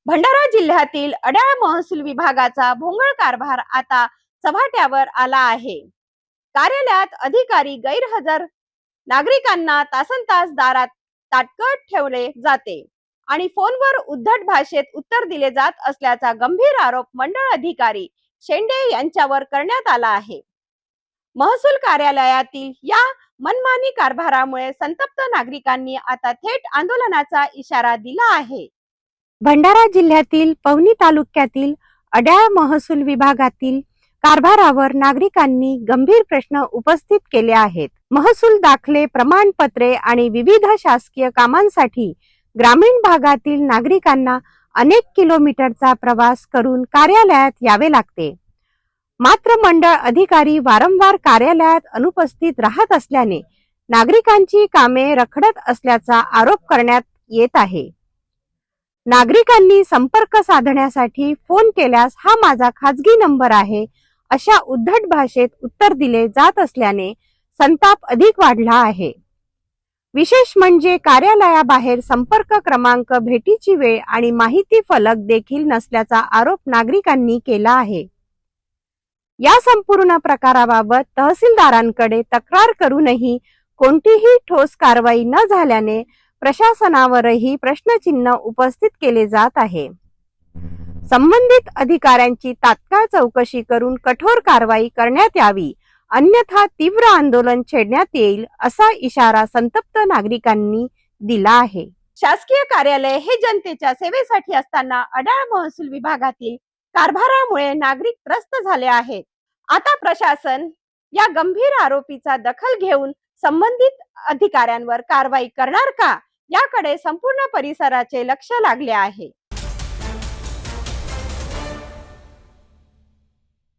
भंडारा जिल्ह्यातील अड्याळ महसूल विभागाचा भोंगळ कारभार आता चव्हाट्यावर आला आहे। कार्यालयात अधिकारी गैरहजर, नागरिकांना तासनतास दारात ताटकळत ठेवले जाते आणि फोनवर उद्धट भाषेत उत्तर दिले जात असल्याचा गंभीर आरोप मंडळ अधिकारी शेंडे यांच्यावर करण्यात आला आहे। महसूल कार्यालयातील या मनमानी कारभारामुळे संतप्त नागरिकांनी आता थेट आंदोलनाचा इशारा दिला आहे। भंडारा जिल्ह्यातील पवनी तालुक्यातील अड्याळ महसूल विभागातील कारभारावर नागरिकांनी गंभीर प्रश्न उपस्थित केले आहेत। महसूल दाखले, प्रमाणपत्रे आणि विविध शासकीय कामांसाठी ग्रामीण भागातील नागरिकांना अनेक किलोमीटरचा प्रवास करून कार्यालयात यावे लागते। मात्र मंडळ अधिकारी वारंवार कार्यालयात अनुपस्थित राहत असल्याने नागरिकांची कामे रखडत असल्याचा आरोप करण्यात येत आहे। नागरिकांनी संपर्क साधण्यासाठी फोन केल्यास हा माझा खाजगी नंबर आहे अशा उद्धट भाषेत उत्तर दिले जात असल्याने संताप अधिक वाढला आहे। विशेष म्हणजे कार्यालयाबाहेर संपर्क क्रमांक, भेटीची वेळ आणि माहिती फलक देखील नसल्याचा आरोप नागरिकांनी केला आहे। या संपूर्ण प्रकाराबाबत तहसीलदारांकडे तक्रार करूनही कोणतीही ठोस कारवाई न झाल्याने प्रशासनावरही प्रश्नचिन्ह उपस्थित केले जात आहे। संबंधित अधिकाऱ्यांची तात्काळ चौकशी करून कठोर कारवाई करण्यात यावी, अन्यथा तीव्र आंदोलन छेडण्यात येईल असा इशारा संतप्त नागरिकांनी दिला आहे। शासकीय कार्यालय हे जनतेच्या सेवेसाठी असताना अड्याळ महसूल विभागातील कारभारामुळे नागरिक त्रस्त झाले आहेत। आता प्रशासन या गंभीर आरोपीचा दखल घेऊन संबंधित अधिकाऱ्यांवर कारवाई करणार का, याकडे संपूर्ण परिसराचे लक्ष लागले आहे।